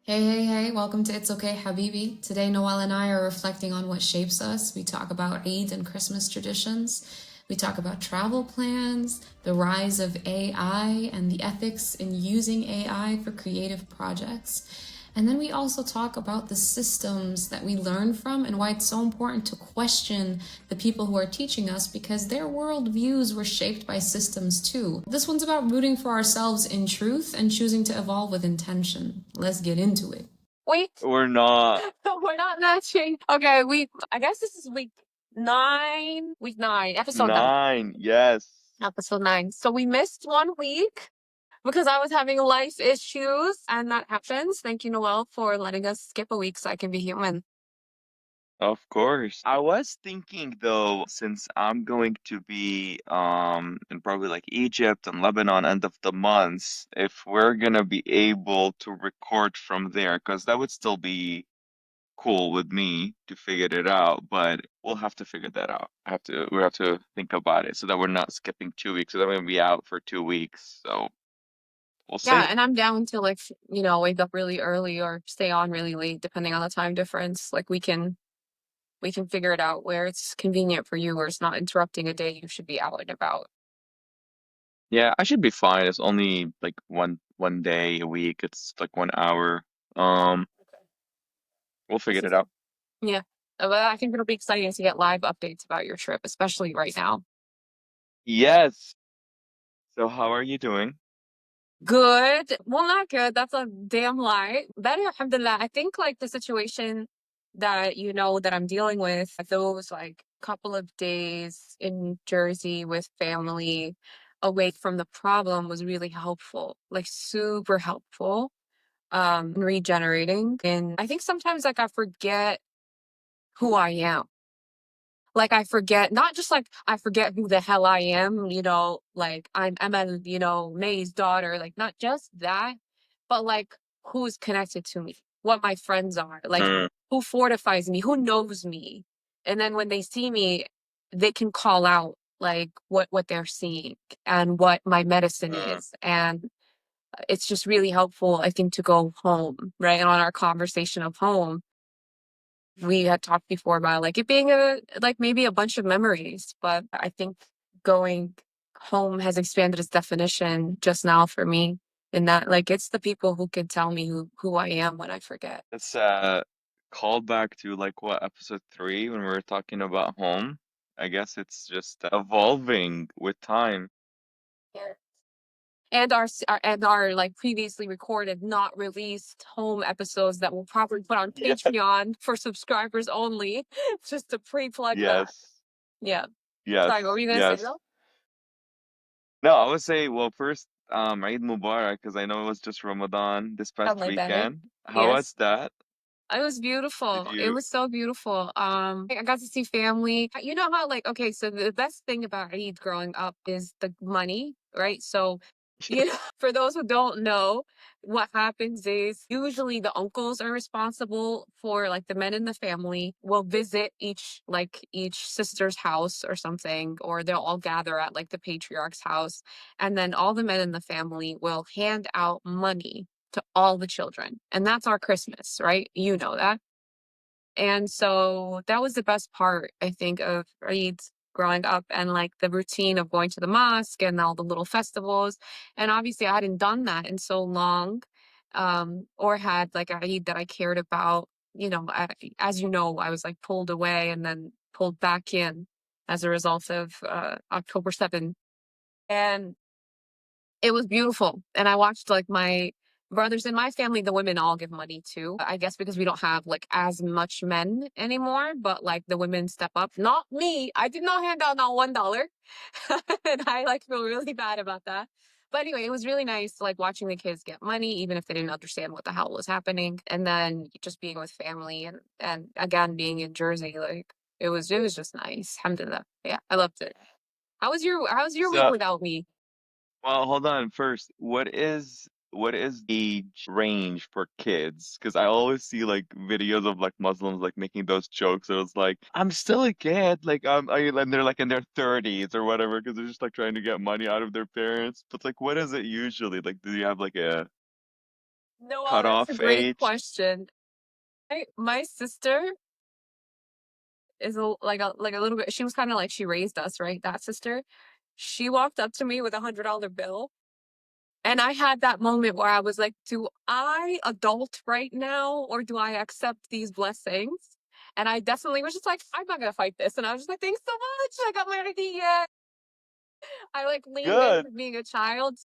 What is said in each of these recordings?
Hey, welcome to It's Okay, Habibi. Today, Noel and I are reflecting on what shapes us. We talk about Eid and Christmas traditions. We talk about travel plans, the rise of AI, and the ethics in using AI for creative projects. And then we also talk about the systems that we learn from and why it's so important to question the people who are teaching us because their worldviews were shaped by systems too. This one's about rooting for ourselves in truth and choosing to evolve with intention. Let's get into it. Wait, We're not. we're not matching. Okay, I guess this is week nine, episode nine. Nine, yes. Episode nine. So we missed 1 week because I was having life issues, and that happens. Thank you, Noel, for letting us skip a week so I can be human. Of course. I was thinking though, since I'm going to be in probably like Egypt and Lebanon end of the month, if we're gonna be able to record from there, because that would still be cool with me to figure it out, but we'll have to figure that out. We have to think about it so that we're not skipping 2 weeks, so that we're gonna be out for 2 weeks. So we'll Yeah, see. and I'm down to wake up really early or stay on really late, depending on the time difference. Like we can figure it out where it's convenient for you, where it's not interrupting a day you should be out and about. Yeah, I should be fine. It's only like one day a week. It's like 1 hour. Um, we'll This figure it is out. Yeah. But I think it'll be exciting to get live updates about your trip, especially right now. Yes. So how are you doing? Good. Well, not good. That's a damn lie. Better, alhamdulillah. I think like the situation that I'm dealing with, those like couple of days in Jersey with family away from the problem was really helpful, like super helpful, regenerating. And I think sometimes like I forget who I am. Like I forget, not just like I forget who the hell I am, like I'm Amel, May's daughter, like not just that, but like who's connected to me, what my friends are, like Mm, who fortifies me, who knows me. And then when they see me, they can call out like what they're seeing and what my medicine mm. is. And it's just really helpful, I think, to go home, right? And on our conversation of home we had talked before about like it being like maybe a bunch of memories, but I think going home has expanded its definition just now for me in that like it's the people who can tell me who I am when I forget. It's called back to like what episode 3 when we were talking about home. I guess it's just evolving with time. Yeah. And our like previously recorded, not released home episodes that we'll probably put on Yeah. Patreon for subscribers only, just to pre-plug that. Yes. Yeah. Sorry, what were Yes. you gonna say Yes. though? No, I would say, well, first, Eid Mubarak, because I know it was just Ramadan this past Allah barik. weekend. How was Yes. that? It was Did beautiful. It you? was so beautiful. I got to see family. You know how like okay, so the best thing about Eid growing up is the money, right? So, for those who don't know, what happens is usually the uncles are responsible for like the men in the family will visit each sister's house or something, or they'll all gather at like the patriarch's house, and then all the men in the family will hand out money to all the children. And that's our Christmas, right? You know that. And so that was the best part, I think, of Eid growing up and like the routine of going to the mosque and all the little festivals. And obviously, I hadn't done that in so long, or had like a Eid that I cared about. As you know, I was like pulled away and then pulled back in as a result of October 7th. And it was beautiful. And I watched like my brothers in my family, the women all give money too. I guess because we don't have like as much men anymore, but like the women step up. Not me. I did not hand out not $1. And I like feel really bad about that. But anyway, it was really nice like watching the kids get money, even if they didn't understand what the hell was happening. And then just being with family and again being in Jersey, like it was just nice. Alhamdulillah. Yeah, I loved it. How's your week So, without me? well, hold on. First, what is age range for kids? Because I always see like videos of like Muslims like making those jokes. It was like, I'm still a kid, and they're like in their 30s or whatever, because they're just like trying to get money out of their parents. But like, what is it usually? Like, do you have like a Noel, that's a cutoff great age? question. My sister is like a little bit. She was kind of like she raised us, right? That sister. She walked up to me with $100 bill, and I had that moment where I was like, "Do I adult right now, or do I accept these blessings?" And I definitely was just like, "I'm not gonna fight this." And I was just like, "Thanks so much. I got my ID yet." I like leaned in Good. for being a child,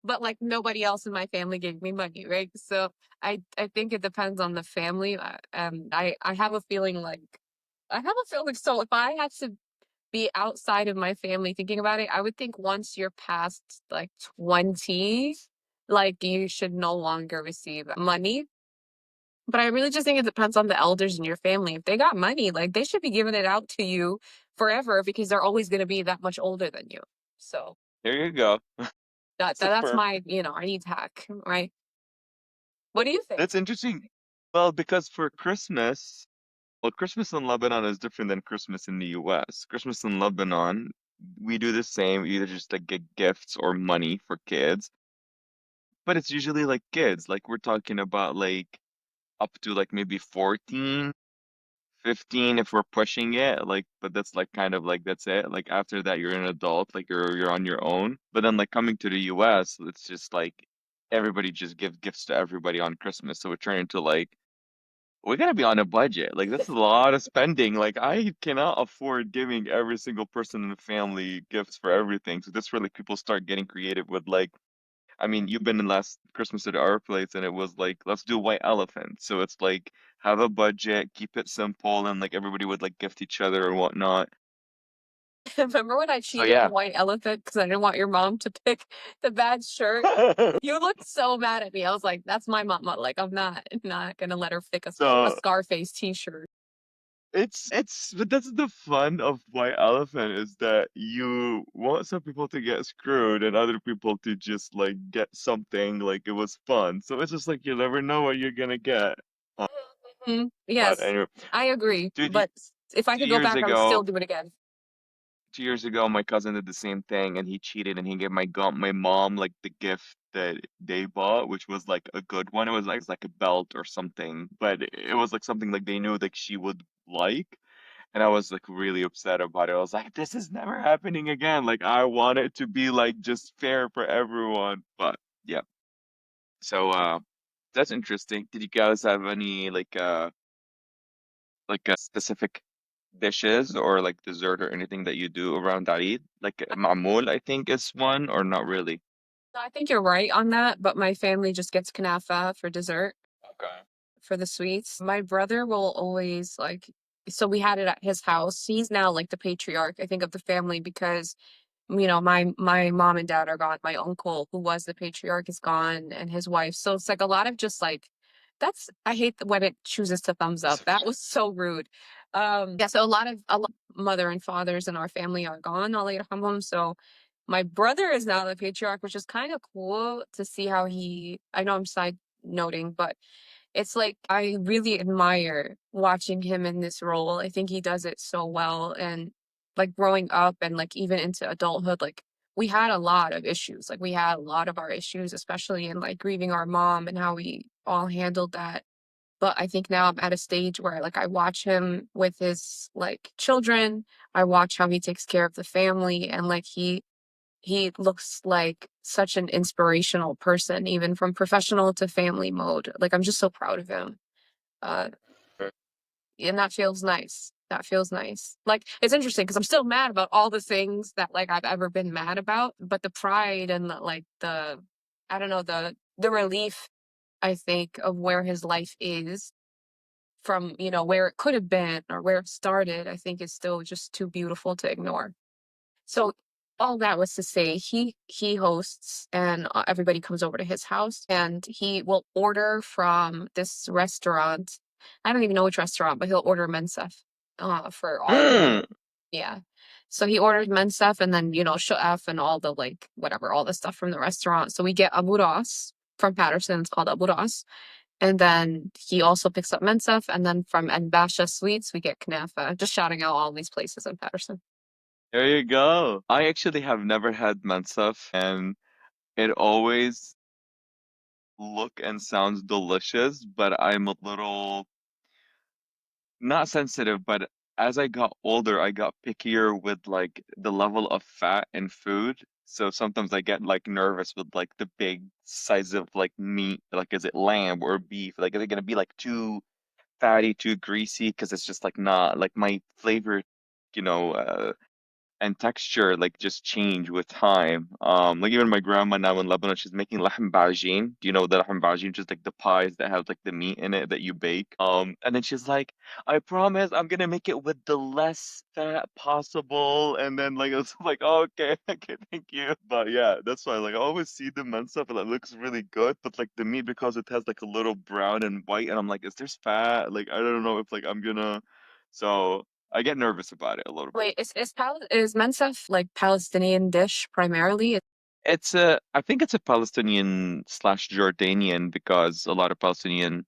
but like nobody else in my family gave me money, right? So I think it depends on the family. I have a feeling like I have a feeling so if I had to be outside of my family thinking about it, I would think once you're past like 20, like you should no longer receive money. But I really just think it depends on the elders in your family. If they got money, like they should be giving it out to you forever because they're always going to be that much older than you. So There you go. That's a that's perfect. my, I need hack, right? What do you think? That's interesting. Well, because for Christmas, well, Christmas in Lebanon is different than Christmas in the US. Christmas in Lebanon, we do the same, either just like get gifts or money for kids, but it's usually like kids. Like we're talking about like up to like maybe 14, 15 if we're pushing it. Like, but that's like kind of like that's it. Like after that, you're an adult, like you're on your own. But then like coming to the US, it's just like everybody just gives gifts to everybody on Christmas. So it turned into like we gotta be on a budget. Like that's a lot of spending. Like I cannot afford giving every single person in the family gifts for everything. So that's where like people start getting creative with like, I mean, you've been in last Christmas at our place and it was like, let's do white elephant. So it's like have a budget, keep it simple, and like everybody would like gift each other and whatnot. Remember when I So cheated on yeah. White Elephant because I didn't want your mom to pick the bad shirt? You looked so mad at me. I was like, "That's my mama. Like, I'm not gonna let her pick a So Scarface T-shirt." it's but that's the fun of White Elephant is that you want some people to get screwed and other people to just like get something like it was fun. So it's just like you never know what you're gonna get. Uh, But Yes, anyway, I agree. dude, But if I two could go years back, I would still ago, do it again. 2 years ago, my cousin did the same thing and he cheated and he gave my mom like the gift that they bought, which was like a good one. It was like a belt or something, but it was like something like they knew like she would like. And I was like really upset about it. I was like, this is never happening again. Like I want it to be like just fair for everyone. But yeah. So that's interesting. Did you guys have any like specific dishes or like dessert or anything that you do around Eid? Like ma'mul, I think is one or not really? I think you're right on that, but my family just gets kanafa for dessert, Okay. for the sweets. My brother will always like, so we had it at his house. He's now like the patriarch, I think, of the family because my mom and dad are gone. My uncle, who was the patriarch, is gone, and his wife. So it's like a lot of just like that's I hate when it chooses to thumbs up. That was so rude. Yeah, so a lot of mother and fathers in our family are gone, Allah yarhamhum. So my brother is now the patriarch, which is kind of cool to see how I know I'm side noting, but it's like I really admire watching him in this role. I think he does it so well. And like growing up and like even into adulthood, like we had a lot of issues. Like we had a lot of our issues, especially in like grieving our mom and how we all handled that. But I think now I'm at a stage where like I watch him with his like children. I watch how he takes care of the family and like he looks like such an inspirational person, even from professional to family mode. Like I'm just so proud of him. Uh, and that feels nice. That feels nice. Like it's interesting because I'm still mad about all the things that like I've ever been mad about, but the pride and the I don't know, the relief I think of where his life is from, where it could have been or where it started, I think is still just too beautiful to ignore. So all that was to say, he hosts and everybody comes over to his house and he will order from this restaurant. I don't even know which restaurant, but he'll order mensaf for all of us. Mm. Yeah. So he orders mensaf and then, shu'af and all the like whatever, all the stuff from the restaurant. So we get Abu Ras from Patterson. It's called Abu Ras. And then he also picks up mensaf. And then from Basha Sweets, we get knafa. Just shouting out all these places in Patterson. There you go. I actually have never had mansaf and it always look and sounds delicious, but I'm a little not sensitive, but as I got older, I got pickier with like the level of fat in food. So sometimes I get like nervous with like the big size of like meat, like is it lamb or beef? Like is it gonna be like too fatty, too greasy? Because it's just like not like my flavor, you know, and texture like just change with time. Like even my grandma now in Lebanon, she's making lahm bajin. Do you know the lahm bajin? Just like the pies that have like the meat in it that you bake. And then she's like, I promise I'm gonna make it with the less fat possible. And then like it's like, oh, okay, okay, thank you. But yeah, that's why like I always see them and stuff and it looks really good. But like the meat because it has like a little brown and white, and I'm like, is there fat? Like I don't know if like I'm gonna so I get nervous about it a little bit. Wait, is mensaf like Palestinian dish primarily? I think it's a Palestinian slash Jordanian because a lot of Palestinian,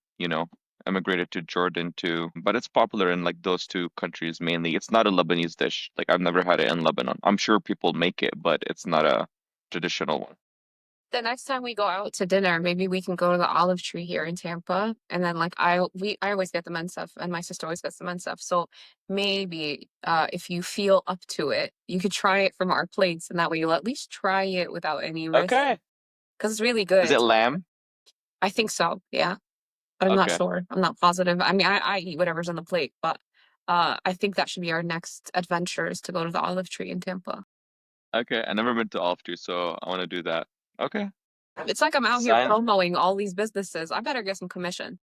emigrated to Jordan too. But it's popular in like those two countries mainly. It's not a Lebanese dish. Like I've never had it in Lebanon. I'm sure people make it, but it's not a traditional one. The next time we go out to dinner, maybe we can go to the olive tree here in Tampa. And then like I always get the mensaf and my sister always gets the mensaf. So maybe if you feel up to it, you could try it from our plates and that way you'll at least try it without any risk. Okay. Because it's really Is it good. lamb? I think so, yeah. But I'm not Okay. sure. I'm not positive. I mean, I eat whatever's on the plate, but I think that should be our next adventure is to go to the olive tree in Tampa. Okay. I never been to Olive Tree, so I want to do that. Okay. It's like I'm out here Sign promoting all these businesses. I better get some commission.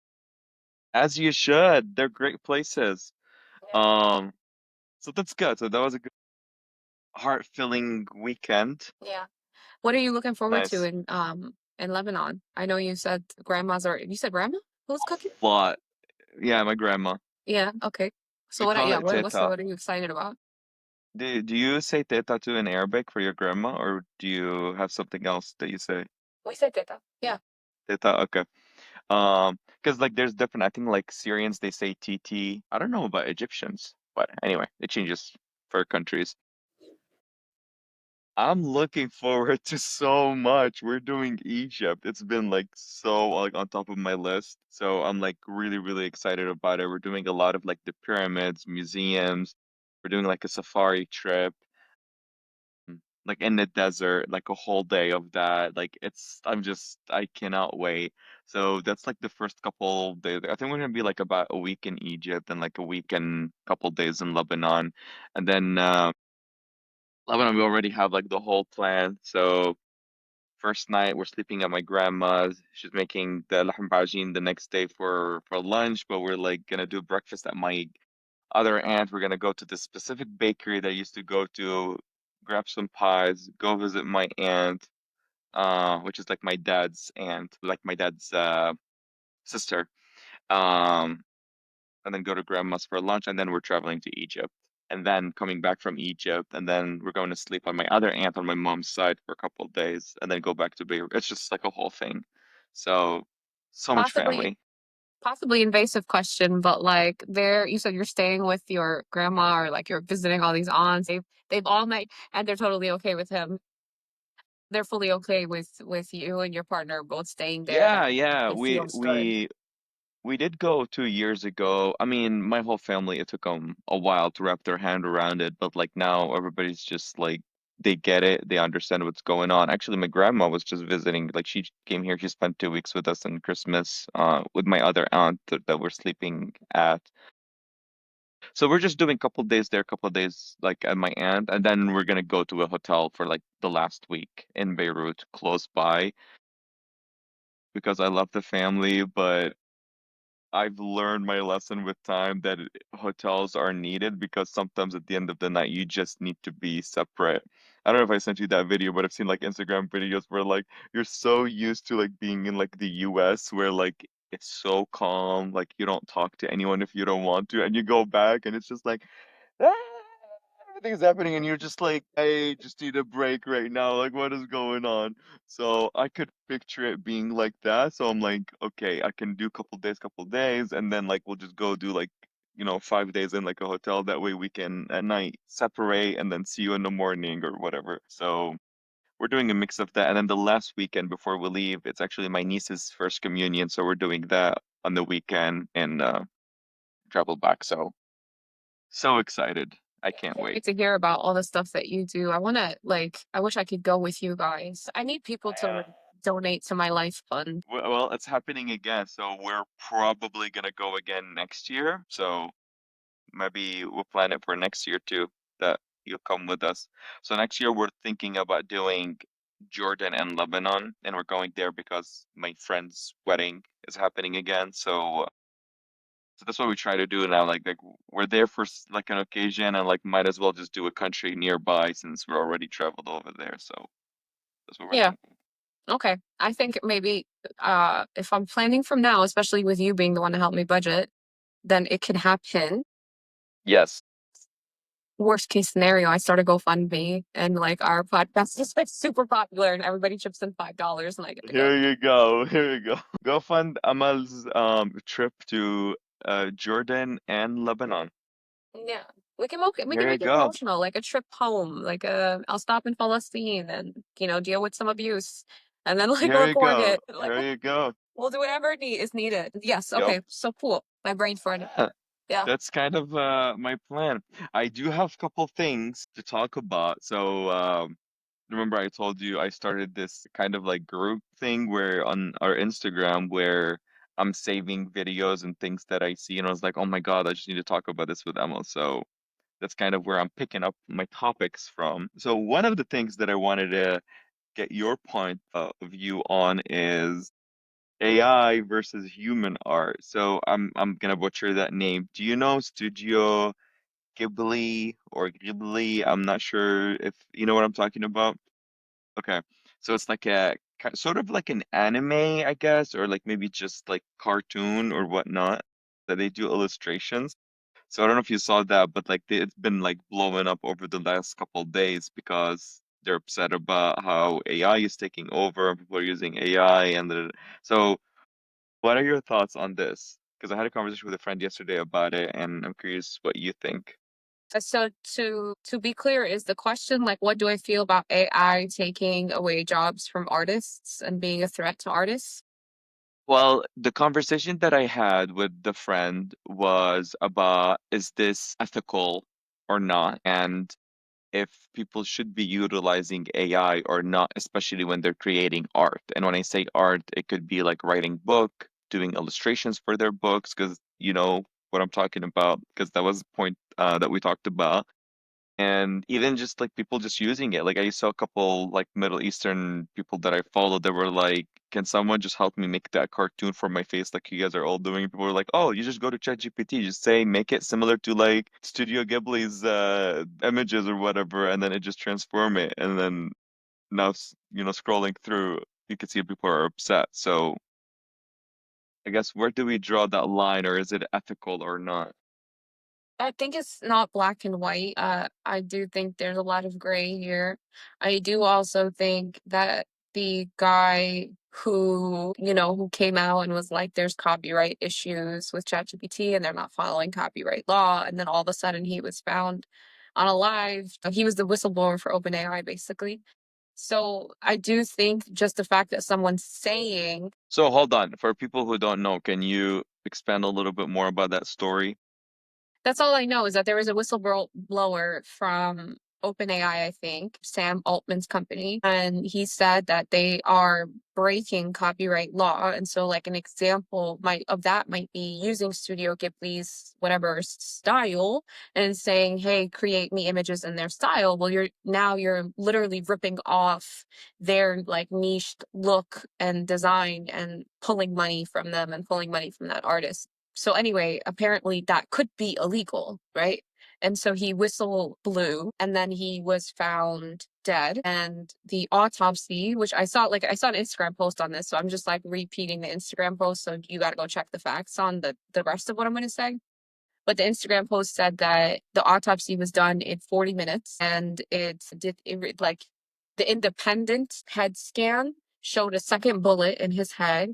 as you should. They're great places. Yeah. Um, so that's good. So that was a good heart-filling weekend. Yeah. What are you looking forward to Nice. in Lebanon? I know you said grandmas are you said grandma? Who's cooking? Lot. Yeah, my grandma. Yeah, okay. So We call yeah, it teta. what are you excited about? Do you say teta too in Arabic for your grandma, or do you have something else that you say? We said teta. Yeah. Teta, okay. Because like there's different. I think like Syrians they say TT. I don't know about Egyptians, but anyway, it changes for countries. I'm looking forward to so much. We're doing Egypt. It's been like so like on top of my list. So I'm like really, really excited about it. We're doing a lot of like the pyramids, museums. We're doing like a safari trip, like in the desert, like a whole day of that. Like I cannot wait. So that's like the first couple days. I think we're gonna be like about a week in Egypt and like a week and couple days in Lebanon. And then Lebanon, we already have like the whole plan. So first night we're sleeping at my grandma's. She's making the lahm bajin the next day for lunch, but we're like gonna do breakfast at my other aunt. We're gonna go to the specific bakery that I used to go to, grab some pies, go visit my aunt, which is like my dad's aunt, like my dad's sister. Um, and then go to grandma's for lunch, and then we're traveling to Egypt. And then coming back from Egypt, and then we're going to sleep on my other aunt on my mom's side for a couple of days, and then go back to Beirut. It's just like a whole thing. So, so much Possibly family. possibly invasive question, but like there you said you're staying with your grandma or like you're visiting all these aunts. They've all met and they're totally okay with him. They're fully okay with you and your partner both staying there. Yeah, yeah. It feels good. We did go 2 years ago. I mean, my whole family, it took them a while to wrap their hand around it, but like now everybody's just like they get it, they understand what's going on. Actually, my grandma was just visiting, like she came here, she spent 2 weeks with us on Christmas, with my other aunt that we're sleeping at. So we're just doing a couple days there, a couple of days like at my aunt, and then we're gonna go to a hotel for like the last week in Beirut, close by, because I love the family, but I've learned my lesson with time that hotels are needed because sometimes at the end of the night you just need to be separate. I don't know if I sent you that video, but I've seen like Instagram videos where like you're so used to like being in like the US where like it's so calm, like you don't talk to anyone if you don't want to, and you go back and it's just like "Ah, everything's happening and you're just like, I just need a break right now. Like, what is going on? So I could picture it being like that. So I'm like, okay, I can do couple days, and then like we'll just go do like, 5 days in like a hotel. That way we can at night separate and then see you in the morning or whatever. So we're doing a mix of that. And then the last weekend before we leave, it's actually my niece's first communion, so we're doing that on the weekend and travel back. So excited. I can't Can't wait. wait to hear about all the stuff that you do. I want to like, I wish I could go with you guys. I need people to like, donate to my life fund. Well, it's happening again, so we're probably gonna go again next year. So maybe we'll plan it for next year too, that you'll come with us. So next year we're thinking about doing Jordan and Lebanon, and we're going there because my friend's wedding is happening again. So that's what we try to do now. Like we're there for like an occasion, and like might as well just do a country nearby since we're already traveled over there. So that's what we're Yeah. thinking. Okay. I think maybe if I'm planning from now, especially with you being the one to help me budget, then it can happen. Yes. Worst case scenario, I start a GoFundMe and like our podcast is like super popular and everybody chips in $5 and I get to go. Here you go. Here you go. Go fund Amal's trip to Jordan and Lebanon. Yeah. We can Here you make it go. emotional, like a trip home, like I'll stop in Palestine and deal with some abuse and then like Here you record go. it. Like Here you go. we'll do whatever is needed. Yes, Yep. okay. So cool. My brain farted. Yeah. That's kind of my plan. I do have a couple things to talk about. So remember I told you I started this kind of like group thing where on our Instagram where I'm saving videos and things that I see and I was like, oh my God, I just need to talk about this with Emma. So that's kind of where I'm picking up my topics from. So one of the things that I wanted to get your point of view on is AI versus human art. So I'm gonna butcher that name. Do you know Studio Ghibli or Ghibli? I'm not sure if you know what I'm talking about. Okay. So it's like a sort of like an anime, I guess, or like maybe just like cartoon or whatnot that they do illustrations. So I don't know if you saw that, but like it's been like blowing up over the last couple of days because they're upset about how AI is taking over and people are using AI so what are your thoughts on this? Because I had a conversation with a friend yesterday about it and I'm curious what you think. So to be clear, is the question like what do I feel about AI taking away jobs from artists and being a threat to artists? Well, the conversation that I had with the friend was about is this ethical or not? And if people should be utilizing AI or not, especially when they're creating art. And when I say art, it could be like writing book, doing illustrations for their books, because you know what I'm talking about, because that was the point that we talked about. And even just like people just using it. Like I saw a couple like Middle Eastern people that I followed that were like, can someone just help me make that cartoon for my face like you guys are all doing? People were like, oh, you just go to ChatGPT, just say make it similar to like Studio Ghibli's images or whatever, and then it just transform it. And then now scrolling through, you can see people are upset. So I guess where do we draw that line, or is it ethical or not? I think it's not black and white. I do think there's a lot of gray here. I do also think that the guy who came out and was like, there's copyright issues with ChatGPT and they're not following copyright law. And then all of a sudden he was found on a live. He was the whistleblower for OpenAI, basically. So I do think just the fact that someone's saying So hold on, for people who don't know, can you expand a little bit more about that story? that's all I know is that there was a whistleblower from OpenAI, I think, Sam Altman's company, and he said that they are breaking copyright law. And so, like an example might be using Studio Ghibli's whatever style and saying, "Hey, create me images in their style." Well, you're literally ripping off their like niche look and design and pulling money from them and pulling money from that artist. So anyway, apparently that could be illegal, right? And so he whistle blew and then he was found dead. And the autopsy, which I saw an Instagram post on this, so I'm just like repeating the Instagram post. So you gotta go check the facts on the rest of what I'm gonna say. But the Instagram post said that the autopsy was done in 40 minutes and like the independent head scan showed a second bullet in his head.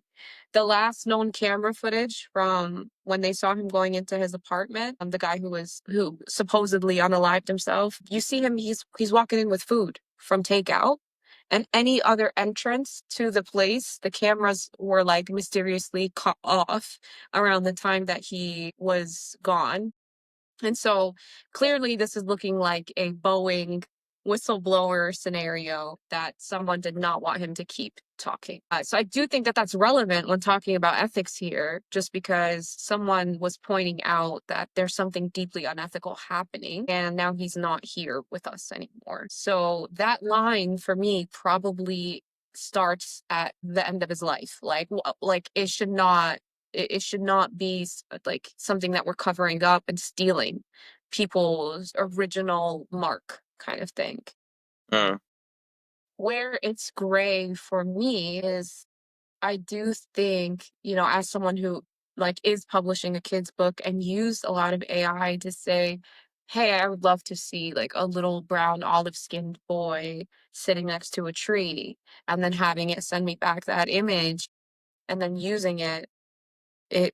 The last known camera footage from when they saw him going into his apartment, the guy who supposedly unalived himself, you see him, he's walking in with food from takeout. And any other entrance to the place, the cameras were like mysteriously cut off around the time that he was gone. And so clearly, this is looking like a Boeing whistleblower scenario that someone did not want him to keep talking. So I do think that that's relevant when talking about ethics here, just because someone was pointing out that there's something deeply unethical happening, and now he's not here with us anymore. So that line for me probably starts at the end of his life. Like it should not be like something that we're covering up and stealing people's original mark kind of thing. Uh, Where it's gray for me is I do think, as someone who like is publishing a kid's book and used a lot of AI to say, hey, I would love to see like a little brown olive skinned boy sitting next to a tree, and then having it send me back that image and then using it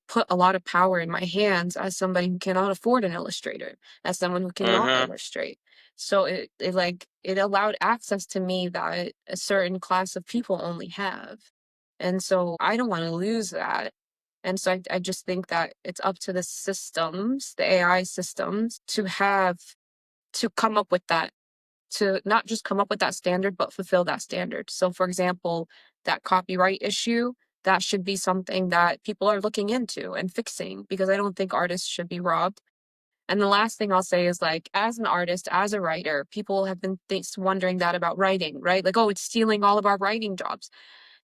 put a lot of power in my hands as somebody who cannot afford an illustrator, as someone who cannot uh-huh. illustrate. So it allowed access to me that a certain class of people only have. And so I don't want to lose that. And so I just think that it's up to the systems, the AI systems, to come up with that, to not just come up with that standard, but fulfill that standard. So, for example, that copyright issue, that should be something that people are looking into and fixing, because I don't think artists should be robbed. And the last thing I'll say is, like, as an artist, as a writer, people have been wondering that about writing, right? Like, oh, it's stealing all of our writing jobs.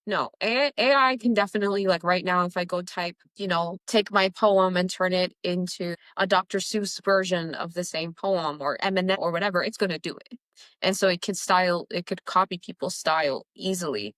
No, AI can definitely, like right now, if I go type, take my poem and turn it into a Dr. Seuss version of the same poem, or Eminem or whatever, it's going to do it. And so it could copy people's style easily.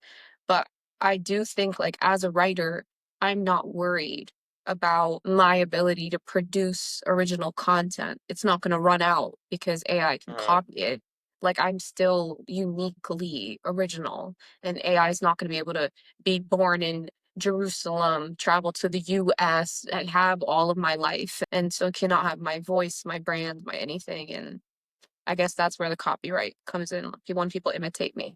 But I do think, like, as a writer, I'm not worried about my ability to produce original content. It's not going to run out because AI can Uh-huh. copy it. Like, I'm still uniquely original, and AI is not going to be able to be born in Jerusalem, travel to the US, and have all of my life. And so cannot have my voice, my brand, my anything. And I guess that's where the copyright comes in when people imitate me.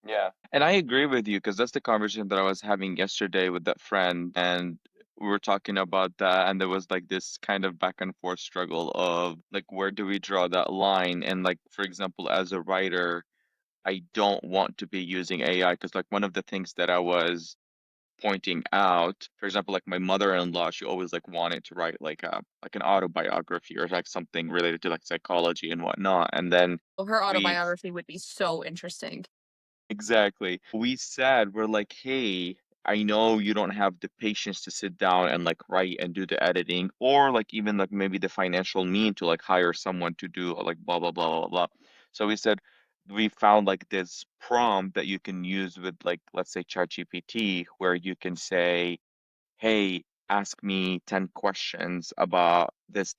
Yeah. And I agree with you because that's the conversation that I was having yesterday with that friend. And we were talking about that. And there was like this kind of back and forth struggle of like, where do we draw that line? And like, for example, as a writer, I don't want to be using AI because like one of the things that I was pointing out, for example, like my mother-in-law, she always like wanted to write like an autobiography or like something related to like psychology and whatnot. And then Well, her we autobiography would be so interesting. exactly. We said, we're like, hey, I know you don't have the patience to sit down and like write and do the editing, or like even like maybe the financial mean to like hire someone to do like blah blah blah blah blah. So we said we found like this prompt that you can use with like let's say ChatGPT where you can say, hey, ask me 10 questions about this,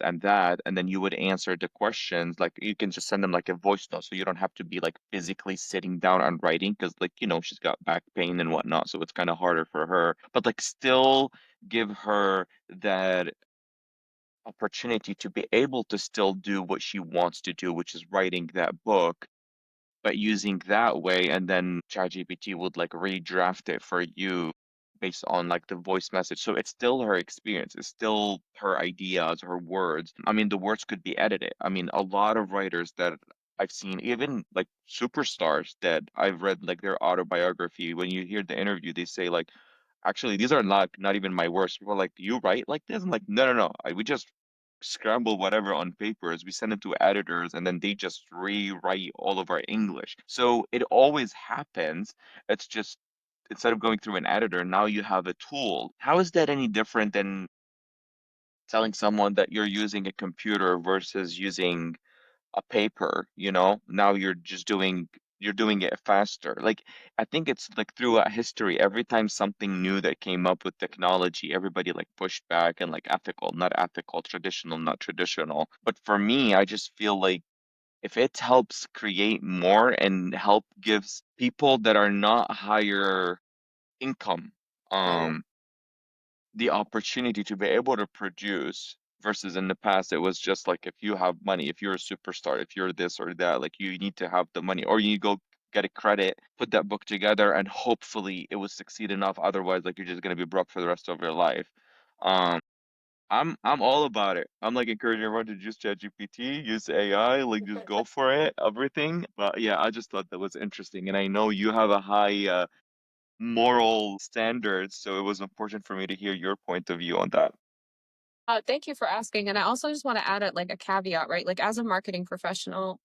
and that. And then you would answer the questions. Like you can just send them like a voice note. So you don't have to be like physically sitting down and writing because, like, she's got back pain and whatnot. So it's kind of harder for her. But like still give her that opportunity to be able to still do what she wants to do, which is writing that book but using that way, and then ChatGPT would like redraft it for you based on like the voice message. So it's still her experience, it's still her ideas, her words. I mean, the words could be edited. I mean, a lot of writers that I've seen, even like superstars that I've read like their autobiography, when you hear the interview, they say like, actually, these are not even my words. People are like, you write like this? I'm like, no, no, no. We just scramble whatever on papers, we send it to editors, and then they just rewrite all of our English. So it always happens. It's just instead of going through an editor, now you have a tool. How is that any different than telling someone that you're using a computer versus using a paper, now you're doing it faster. Like I think it's like throughout history, every time something new that came up with technology, everybody like pushed back and like ethical, not ethical, traditional, not traditional. But for me, I just feel like if it helps create more and help gives people that are not higher income, Right. um the opportunity to be able to produce versus in the past it was just like if you have money, if you're a superstar, if you're this or that, like you need to have the money or you go get a credit, put that book together, and hopefully it will succeed enough. Otherwise, like you're just gonna be broke for the rest of your life. Um, I'm all about it. I'm like encouraging everyone to use ChatGPT, use AI, like just go for it, everything. But yeah, I just thought that was interesting, and I know you have a high moral standards, so it was important for me to hear your point of view on that. Thank you for asking. And I also just want to add like a caveat, right? Like as a marketing professional,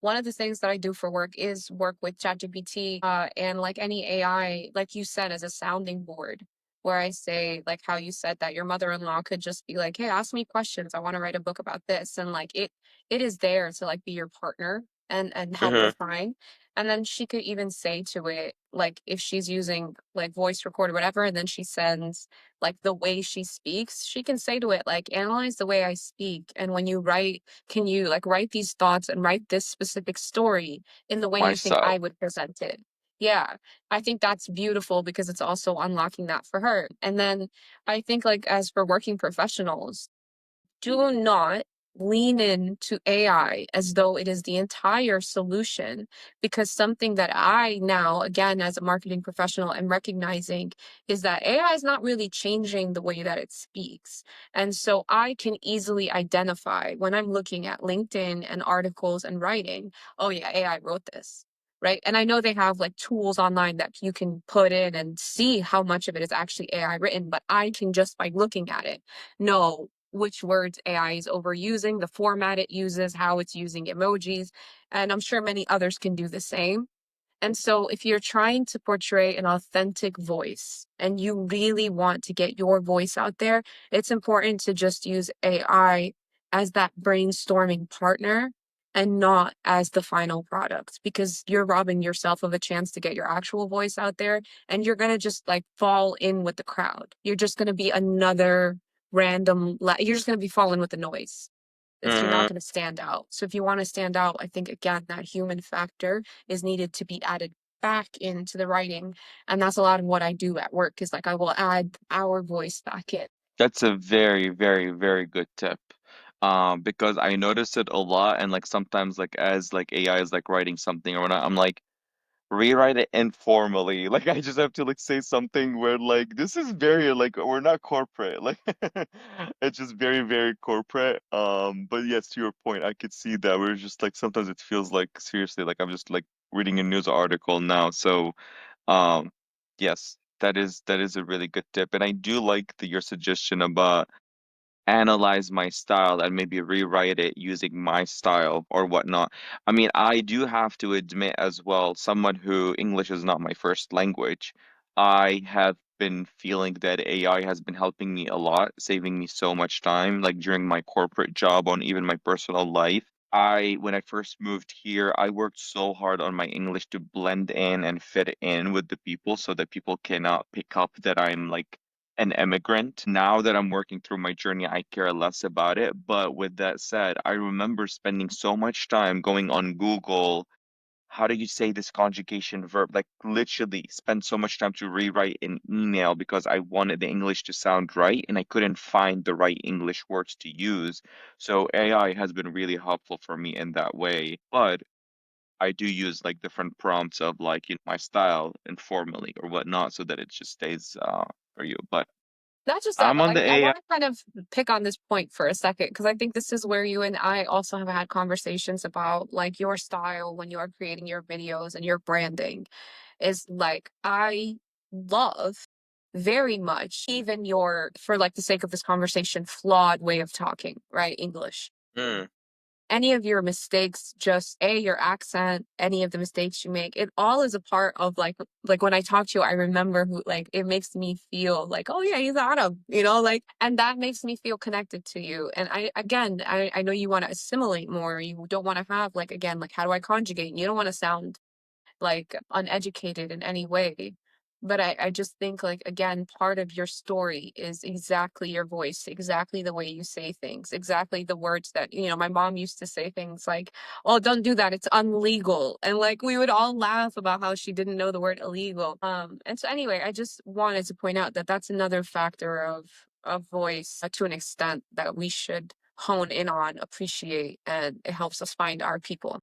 one of the things that I do for work is work with ChatGPT and like any AI, like you said, as a sounding board, where I say, like how you said that your mother-in-law could just be like, "Hey, ask me questions. I want to write a book about this," and like it is there to like be your partner and help Hmm. refine. And then she could even say to it, like if she's using like voice record or whatever, and then she sends like the way she speaks, she can say to it, like, analyze the way I speak. And when you write, can you like write these thoughts and write this specific story in the way My you think I style. would present it? Yeah, I think that's beautiful because it's also unlocking that for her. And then I think, like, as for working professionals, do not lean into AI as though it is the entire solution, because something that I now, again, as a marketing professional, am recognizing is that AI is not really changing the way that it speaks. And so I can easily identify when I'm looking at LinkedIn and articles and writing, oh, yeah, AI wrote this. Right. And I know they have like tools online that you can put in and see how much of it is actually AI written, but I can just by looking at it know which words AI is overusing, the format it uses, how it's using emojis, and I'm sure many others can do the same. And so, if you're trying to portray an authentic voice and you really want to get your voice out there, it's important to just use AI as that brainstorming partner and not as the final product, because you're robbing yourself of a chance to get your actual voice out there, and you're going to just like fall in with the crowd. You're just going to be another you're just going to be falling with the noise. You're not Hmm. going to stand out. So if you want to stand out, I think again that human factor is needed to be added back into the writing, and that's a lot of what I do at work. Is like I will add our voice back in. That's a very, very, very good tip. Because I notice it a lot, and like sometimes, like as like AI is like writing something or whatnot, I'm like, rewrite it informally. Like I just have to like say something where like this is very like we're not corporate. Like it's just very, very corporate. But yes, to your point, I could see that we're just like sometimes it feels like seriously like I'm just like reading a news article now. So um yes, that is a really good tip. And I do like your suggestion about analyze my style and maybe rewrite it using my style or whatnot. I mean, I do have to admit as well, someone who English is not my first language, I have been feeling that AI has been helping me a lot, saving me so much time, like during my corporate job on even my personal life. When I first moved here, I worked so hard on my English to blend in and fit in with the people so that people cannot pick up that I'm like an immigrant. Now that I'm working through my journey, I care less about it. But with that said, I remember spending so much time going on Google. How do you say this conjugation verb? Like literally spend so much time to rewrite an email because I wanted the English to sound right and I couldn't find the right English words to use. So AI has been really helpful for me in that way. But I do use like different prompts of like, my style informally or whatnot so that it just stays for you. But Not just that, I'm but on like the I AI. want to kind of pick on this point for a second, because I think this is where you and I also have had conversations about like your style when you are creating your videos and your branding. Is like I love very much even your, for like the sake of this conversation, flawed way of talking, right? English. Mm, Any of your mistakes, just your accent, any of the mistakes you make, it all is a part of like when I talk to you, I remember who, like, it makes me feel like, oh yeah, he's Arab, like, and that makes me feel connected to you. And I know you want to assimilate more. You don't want to have like, again, like, how do I conjugate? You don't want to sound like uneducated in any way. But I just think, like, again, part of your story is exactly your voice, exactly the way you say things, exactly the words that, my mom used to say things like, oh, don't do that, it's unlegal. And like we would all laugh about how she didn't know the word illegal. And so anyway, I just wanted to point out that that's another factor of voice, to an extent, that we should hone in on, appreciate, and it helps us find our people.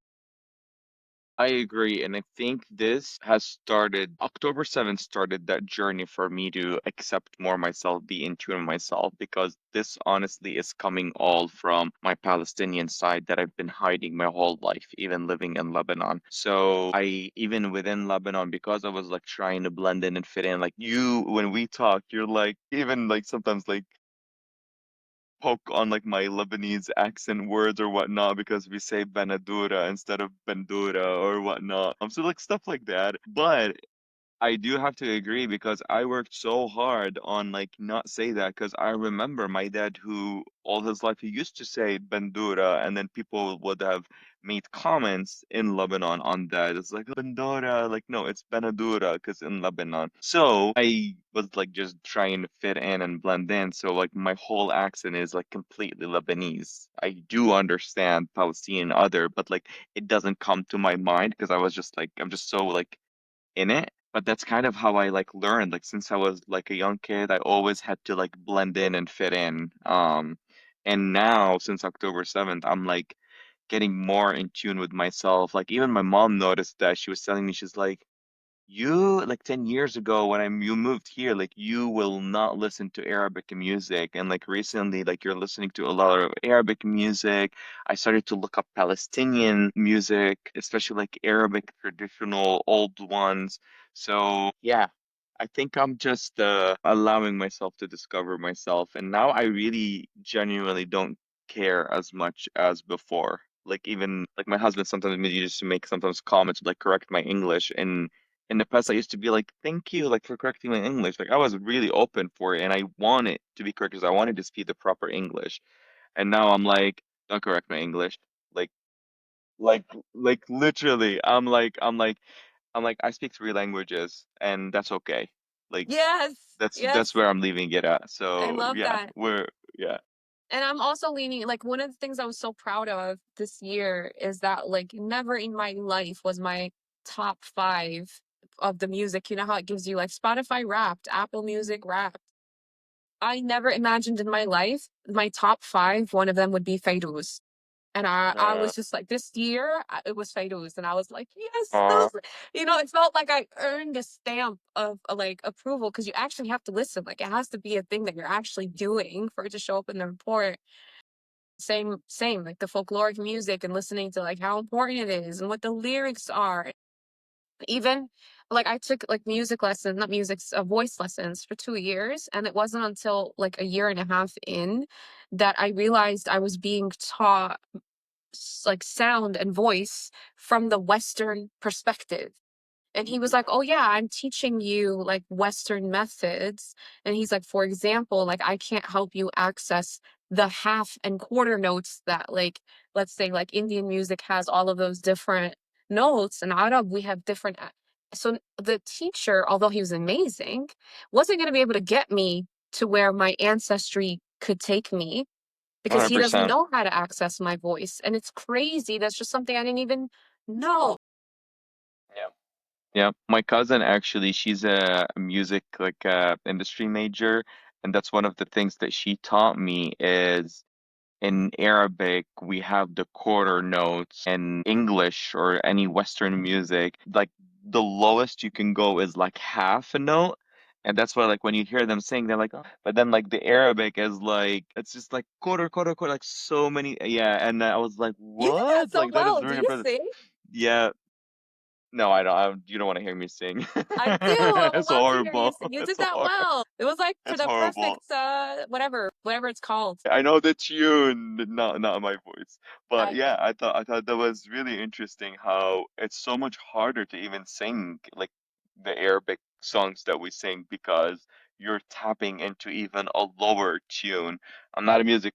I agree. And I think this has started, October 7th started that journey for me to accept more myself, be in tune with myself, because this honestly is coming all from my Palestinian side that I've been hiding my whole life, even living in Lebanon. So I, even within Lebanon, because I was like trying to blend in and fit in, like you, when we talk, you're like, even like sometimes like, poke on like my Lebanese accent words or whatnot because we say Benadura instead of Bendura or whatnot. So like stuff like that. But I do have to agree because I worked so hard on like not say that because I remember my dad who all his life he used to say Bandura and then people would have made comments in Lebanon on that. It's like Bandura, like no, it's Benadura because in Lebanon. So I was like just trying to fit in and blend in. So like my whole accent is like completely Lebanese. I do understand Palestinian other, but like it doesn't come to my mind because I was just like I'm just so like in it. But that's kind of how I like learned. Like since I was like a young kid, I always had to like blend in and fit in. And now since October 7th, I'm like getting more in tune with myself. Like even my mom noticed that she was telling me, she's like, you like 10 years ago when you moved here, like you will not listen to Arabic music. And like recently, like you're listening to a lot of Arabic music. I started to look up Palestinian music, especially like Arabic traditional old ones. So yeah, I think I'm just allowing myself to discover myself. And now I really genuinely don't care as much as before. Like even like my husband sometimes used to make sometimes comments like correct my English and in the past I used to be like, thank you, like for correcting my English. Like I was really open for it and I want it to be correct because I wanted to speak the proper English. And now I'm like, don't correct my English. Like like like literally, I'm like I speak three languages and that's okay. Like Yes, that's yes, where I'm leaving it at. I So love yeah, that. we're yeah. And I'm also leaning like one of the things I was so proud of this year is that like never in my life was my top five of the music. You know how it gives you like Spotify Wrapped, Apple Music Wrapped. I never imagined in my life my top five, one of them would be Fairuz. And I Uh, was just like, this year it was Fairuz, and I was like, yes, uh, those. It felt like I earned a stamp of like approval because you actually have to listen. Like it has to be a thing that you're actually doing for it to show up in the report. Same, like the folkloric music and listening to like how important it is and what the lyrics are. Even like I took like music lessons, not music, voice lessons for 2 years, and it wasn't until like a year and a half in that I realized I was being taught like sound and voice from the Western perspective. And he was like, oh yeah, I'm teaching you like Western methods. And he's like, for example, like I can't help you access the half and quarter notes that like, let's say like Indian music has all of those different notes, and Arab we have different. So the teacher, although he was amazing, wasn't going to be able to get me to where my ancestry could take me because he doesn't 100%. know how to access my voice. And it's crazy. That's just something I didn't even know. Yeah. Yeah, my cousin actually, she's a music like industry major, and that's one of the things that she taught me is in Arabic we have the quarter notes, and English or any Western music, like the lowest you can go is like half a note. And that's why like when you hear them sing, they're like, oh. But then like the Arabic is like it's just like quarter, quarter, quarter, like so many, yeah. And I was like, You did that what? so Like that is well. Do very you impressive. sing? Yeah, no, I don't. You don't want to hear me sing. I do. I would It's love to hear you horrible. sing. You It's did that hor well. It was like to It's the horrible. perfect whatever it's called. I know the tune, not my voice. But I yeah, I thought that was really interesting how it's so much harder to even sing like the Arabic songs that we sing because you're tapping into even a lower tune. I'm not a music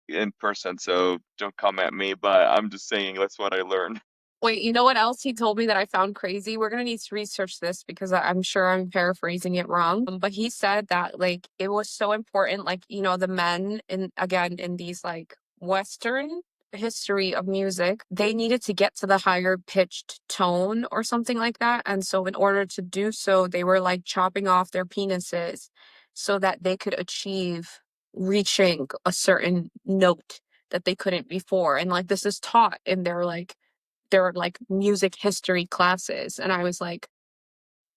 in person, so don't come at me, but I'm just saying that's what I learned. Wait, you know what else he told me that I found crazy? We're gonna need to research this because I'm sure I'm paraphrasing it wrong. But he said that like it was so important, like, the men in again in these like Western history of music, they needed to get to the higher pitched tone or something like that. And so in order to do so, they were like chopping off their penises so that they could achieve reaching a certain note that they couldn't before. And like this is taught in their like there were like music history classes, and I was like,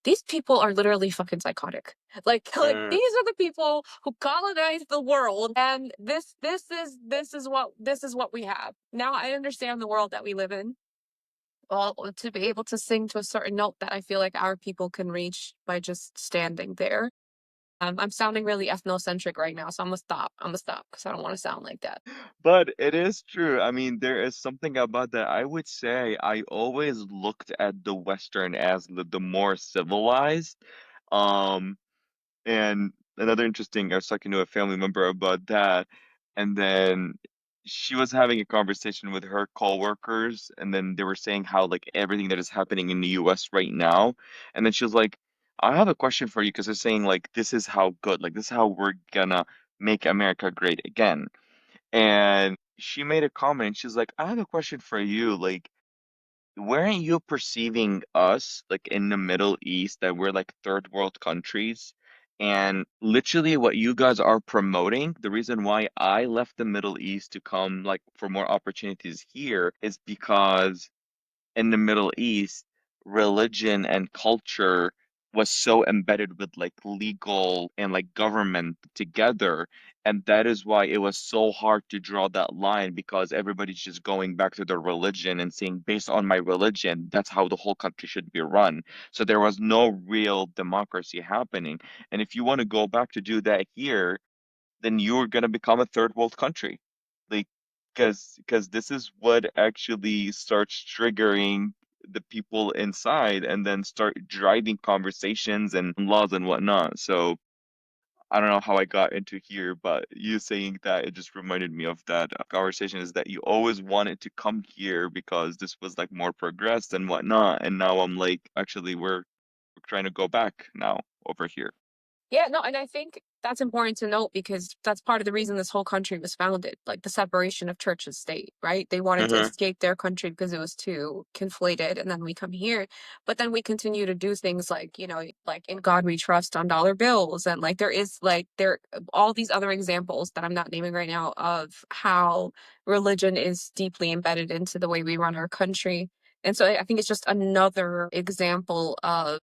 these people are literally fucking psychotic. Like these are the people who colonized the world, and this is what we have. Now I understand the world that we live in. Well, to be able to sing to a certain note that I feel like our people can reach by just standing there. I'm sounding really ethnocentric right now, so I'm gonna stop. I'm gonna stop because I don't want to sound like that. But it is true. I mean, there is something about that. I would say I always looked at the Western as the more civilized. Um, And another interesting, I was talking to a family member about that, and then she was having a conversation with her coworkers, and then they were saying how like everything that is happening in the US right now, and then she was like, I have a question for you because they're saying like this is how good, like this is how we're gonna make America great again. And she made a comment, she's like, I have a question for you, like weren't you perceiving us like in the Middle East that we're like third world countries? And literally what you guys are promoting, the reason why I left the Middle East to come like for more opportunities here is because in the Middle East, religion and culture was so embedded with like legal and like government together. And that is why it was so hard to draw that line because everybody's just going back to their religion and saying, based on my religion, that's how the whole country should be run. So there was no real democracy happening. And if you want to go back to do that here, then you're gonna become a third world country. Like, because this is what actually starts triggering the people inside and then start driving conversations and laws and whatnot. So I don't know how I got into here, but you saying that it just reminded me of that conversation is that you always wanted to come here because this was like more progressed and whatnot. And now I'm like, actually, we're trying to go back now over here. Yeah, no, and I think that's important to note because that's part of the reason this whole country was founded, like the separation of church and state, right? They wanted to escape their country because it was too conflated, and then we come here, but then we continue to do things like, like in God we trust on dollar bills, and like there is like there all these other examples that I'm not naming right now of how religion is deeply embedded into the way we run our country. And so I think it's just another example of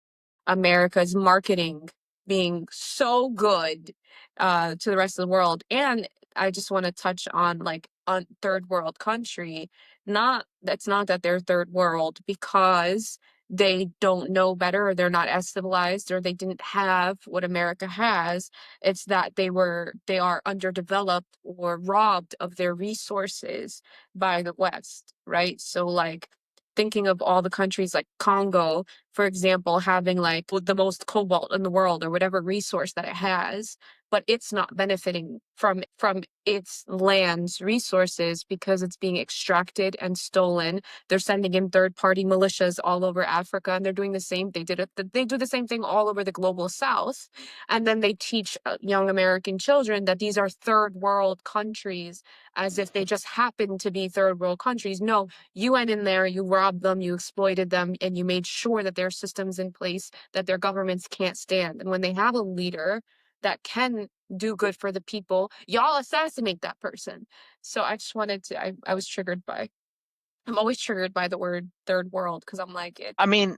America's marketing being so good to the rest of the world. And I just want to touch on like on third world country. Not that's not that they're third world because they don't know better or they're not as civilized or they didn't have what America has. It's that they are underdeveloped or robbed of their resources by the West, right? So like thinking of all the countries like Congo, for example, having like the most cobalt in the world or whatever resource that it has, but it's not benefiting from its land's resources because it's being extracted and stolen. They're sending in third-party militias all over Africa, and they're doing the same. They do the same thing all over the global South, and then they teach young American children that these are third world countries as if they just happen to be third world countries. No, you went in there, you robbed them, you exploited them, and you made sure that there are systems in place that their governments can't stand. And when they have a leader that can do good for the people, y'all assassinate that person. So I just wanted to, I was triggered by, I'm always triggered by the word third world because I'm like, I mean,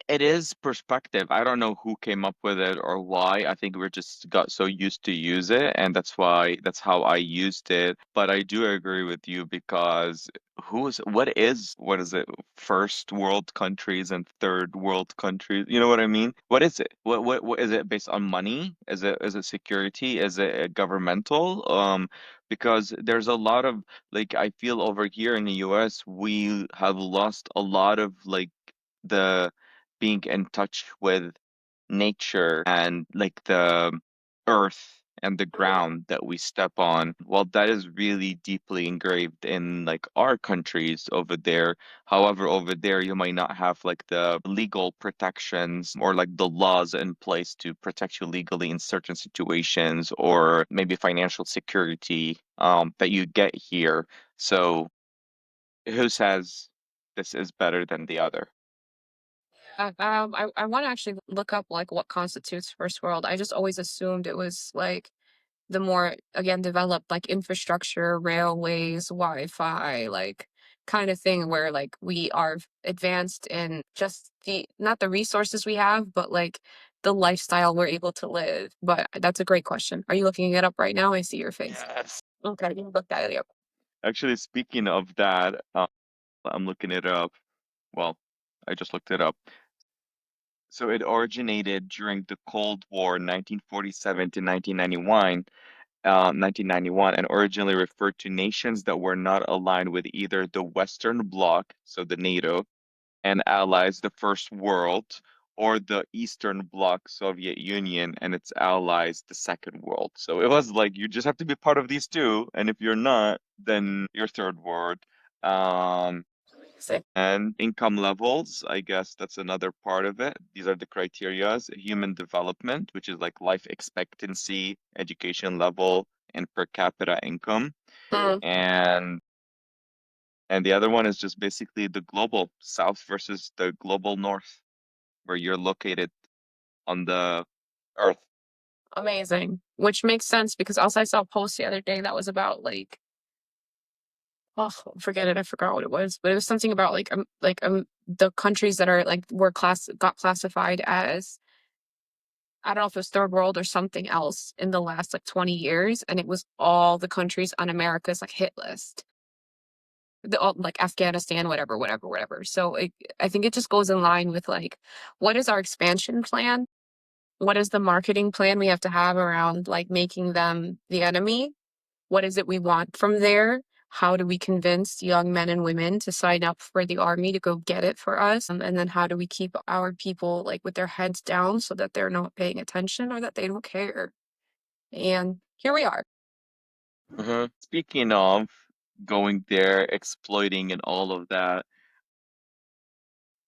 it is perspective. I don't know who came up with it or why. I think we're just got so used to use it, and that's how I used it. But I do agree with you because what is it? First world countries and third world countries. You know what I mean? What is it? What is it based on money? Is it security? Is it governmental? Because there's a lot of like I feel over here in the US, we have lost a lot of like the being in touch with nature and like the earth and the ground that we step on. Well, that is really deeply engraved in like our countries over there. However, over there you might not have like the legal protections or like the laws in place to protect you legally in certain situations or maybe financial security that you get here. So who says this is better than the other? I want to actually look up like what constitutes first world. I just always assumed it was like the more again developed like infrastructure, railways, Wi-Fi, like kind of thing where like we are advanced in just not the resources we have, but like the lifestyle we're able to live. But that's a great question. Are you looking it up right now? I see your face. Yes. Okay, you look that up. Actually, speaking of that, I'm looking it up. Well, I just looked it up. So it originated during the Cold War, 1947 to 1991, and originally referred to nations that were not aligned with either the Western Bloc, so the NATO, and allies, the First World, or the Eastern Bloc, Soviet Union, and its allies, the Second World. So it was like you just have to be part of these two, and if you're not, then you're Third World. Um, Sick. and income levels, I guess that's another part of it. These are the criterias: human development, which is like life expectancy, education level, and per capita income. Mm. And the other one is just basically the global south versus the global north, where you're located on the earth. Amazing. Which makes sense because also I saw a post the other day that was about like, oh, forget it. I forgot what it was, but it was something about the countries that are like got classified as, I don't know if it was third world or something else in the last like 20 years, and it was all the countries on America's like hit list. Like Afghanistan, whatever. So I think it just goes in line with like, what is our expansion plan? What is the marketing plan we have to have around like making them the enemy? What is it we want from there? How do we convince young men and women to sign up for the army to go get it for us? And then how do we keep our people like with their heads down so that they're not paying attention or that they don't care? And here we are. Speaking of going there, exploiting and all of that,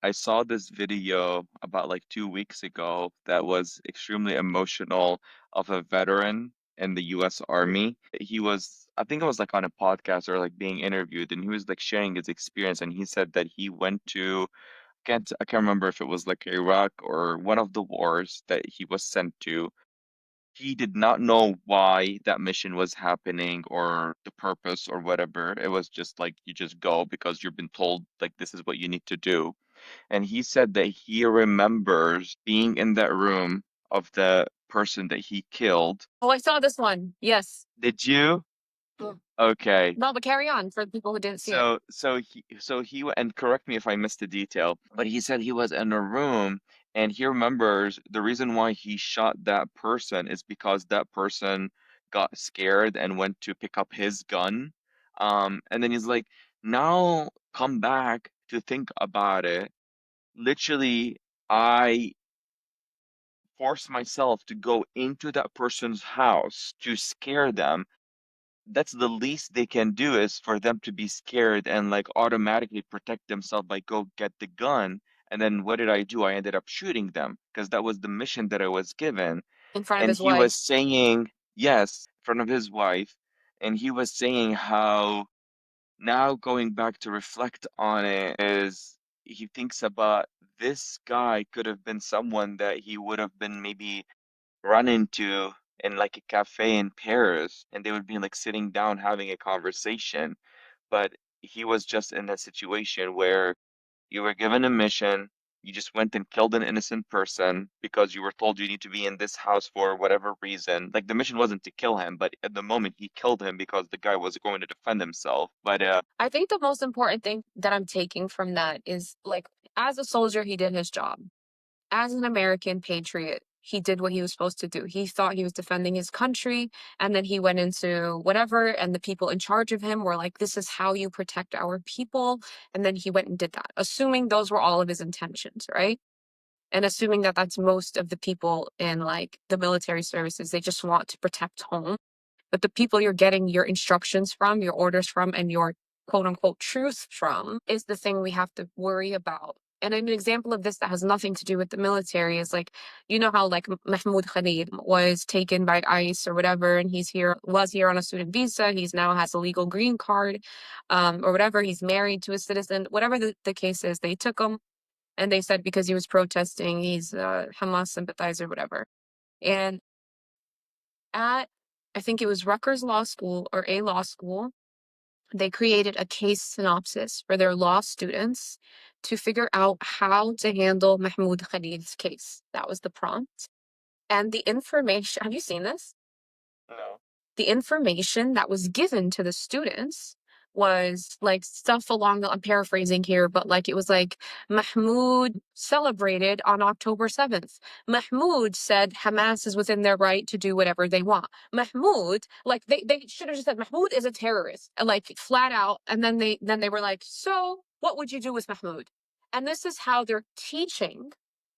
I saw this video about like 2 weeks ago that was extremely emotional of a veteran in the US Army. I think it was like on a podcast or like being interviewed, and he was like sharing his experience, and he said that he went to, I can't remember if it was like Iraq or one of the wars that he was sent to. He did not know why that mission was happening or the purpose or whatever. It was just like you just go because you've been told like this is what you need to do. And he said that he remembers being in that room of the person that he killed. Oh, I saw this one. Yes. Did you? Mm. Okay. No, but carry on for the people who didn't see it. And correct me if I missed a detail, but he said he was in a room and he remembers the reason why he shot that person is because that person got scared and went to pick up his gun. And then he's like, now come back to think about it. Literally, I forced myself to go into that person's house to scare them. That's the least they can do is for them to be scared and like automatically protect themselves by go get the gun. And then what did I do? I ended up shooting them because that was the mission that I was given. In front of And his he wife. was saying, yes, in front of his wife. And he was saying how now going back to reflect on it is he thinks about this guy could have been someone that he would have been maybe run into in like a cafe in Paris and they would be like sitting down having a conversation. But he was just in a situation where you were given a mission, you just went and killed an innocent person because you were told you need to be in this house for whatever reason. Like the mission wasn't to kill him, but at the moment he killed him because the guy was going to defend himself. But I think the most important thing that I'm taking from that is like, as a soldier, he did his job. As an American patriot, he did what he was supposed to do. He thought he was defending his country, and then he went into whatever, and the people in charge of him were like, this is how you protect our people. And then he went and did that, assuming those were all of his intentions, right? And assuming that that's most of the people in like the military services, they just want to protect home. But the people you're getting your instructions from, your orders from, and your quote unquote truth from is the thing we have to worry about. And an example of this that has nothing to do with the military is like, you know how like Mahmoud Khalid was taken by ICE or whatever, and was here on a student visa. He's now has a legal green card, or whatever. He's married to a citizen, whatever the case is. They took him and they said because he was protesting, he's a Hamas sympathizer, whatever. And at I think it was Rutgers Law School or a law school, they created a case synopsis for their law students to figure out how to handle Mahmoud Khalil's case. That was the prompt. And the information, have you seen this? No. The information that was given to the students was like stuff along the, I'm paraphrasing here, but like it was like Mahmoud celebrated on October 7th. Mahmoud said Hamas is within their right to do whatever they want. Mahmoud, like they should have just said Mahmoud is a terrorist, and like flat out. And then they were like, so what would you do with Mahmoud? And this is how they're teaching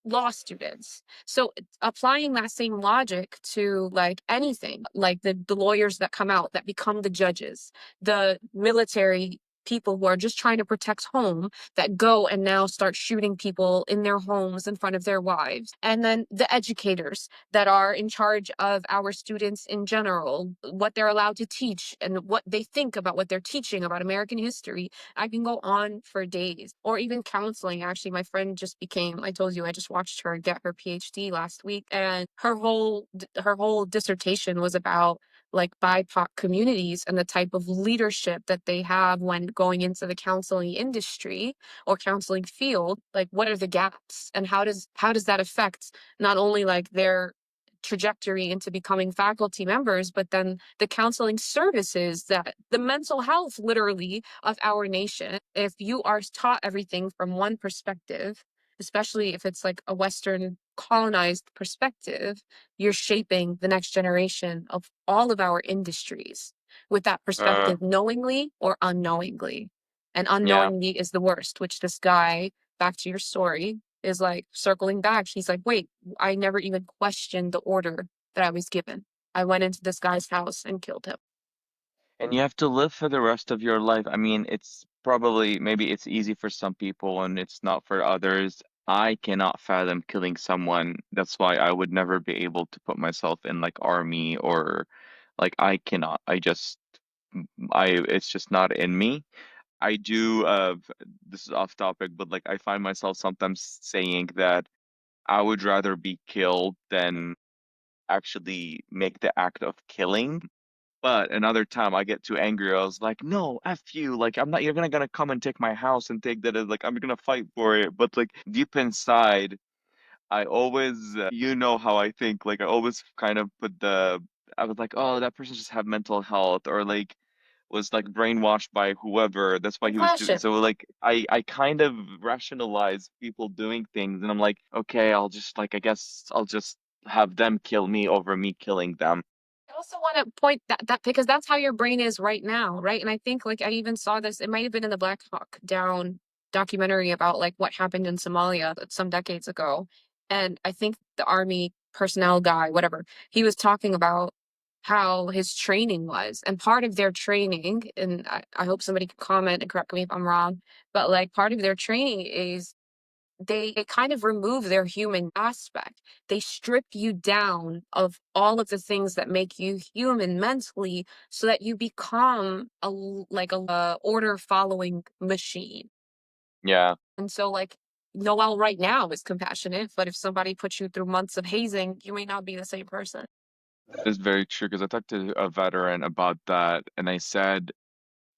law students. So applying that same logic to like anything, like the lawyers that come out that become the judges, the military people who are just trying to protect home that go and now start shooting people in their homes in front of their wives, and then the educators that are in charge of our students in general, what they're allowed to teach and what they think about what they're teaching about American history. I can go on for days. Or even counseling. Actually, my friend just became, I told you, I just watched her get her PhD last week, and her whole dissertation was about like BIPOC communities and the type of leadership that they have when going into the counseling industry or counseling field. Like, what are the gaps, and how does that affect not only like their trajectory into becoming faculty members, but then the counseling services, that the mental health literally of our nation. If you are taught everything from one perspective, especially if it's like a Western colonized perspective, you're shaping the next generation of all of our industries with that Uh, perspective, knowingly or unknowingly. And yeah. unknowingly is the worst, which this guy, back to your story, is like circling back. She's like, wait, I never even questioned the order that I was given. I went into this guy's house and killed him. And you have to live for the rest of your life. I mean, it's probably maybe it's easy for some people and it's not for others. I cannot fathom killing someone. That's why I would never be able to put myself in like army or like I cannot. It's just not in me. I do this is off topic, but like I find myself sometimes saying that I would rather be killed than actually make the act of killing. But another time I get too angry, I was like, no, F you. Like, I'm not, you're gonna come and take my house and take that as like, I'm gonna fight for it. But like deep inside, I always, you know how I think, like, I always kind of I was like, oh, that person just have mental health or like was like brainwashed by whoever. That's why he was doing. Compassion. So like, I kind of rationalize people doing things and I'm like, okay, I'll just like, I guess I'll just have them kill me over me killing them. I also want to point that because that's how your brain is right now, right? And I think like I even saw this, it might have been in the Black Hawk Down documentary about like what happened in Somalia some decades ago. And I think the army personnel guy, whatever, he was talking about how his training was. And part of their training, and I hope somebody can comment and correct me if I'm wrong, but like part of their training is they kind of remove their human aspect. They strip you down of all of the things that make you human mentally so that you become a order following machine. Yeah. And so like Noel right now is compassionate, but if somebody puts you through months of hazing, you may not be the same person. That is very true because I talked to a veteran about that and I said,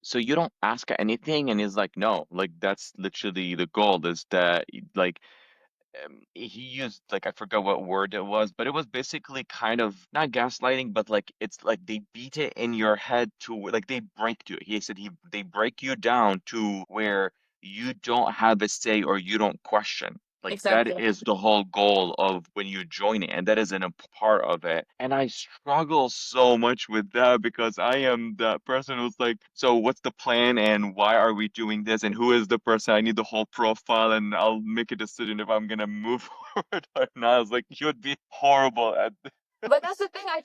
so you don't ask anything? And he's like, no, like that's literally the goal is that like he used like I forgot what word it was, but it was basically kind of not gaslighting, but like it's like they beat it in your head to like they break you. He said they break you down to where you don't have a say or you don't question. Like that Exactly. is the whole goal of when you join it, and that is a part of it. And I struggle so much with that because I am that person who's like, so what's the plan and why are we doing this and who is the person? I need the whole profile and I'll make a decision if I'm gonna move forward or not. I was like, you would be horrible at But that's the thing. I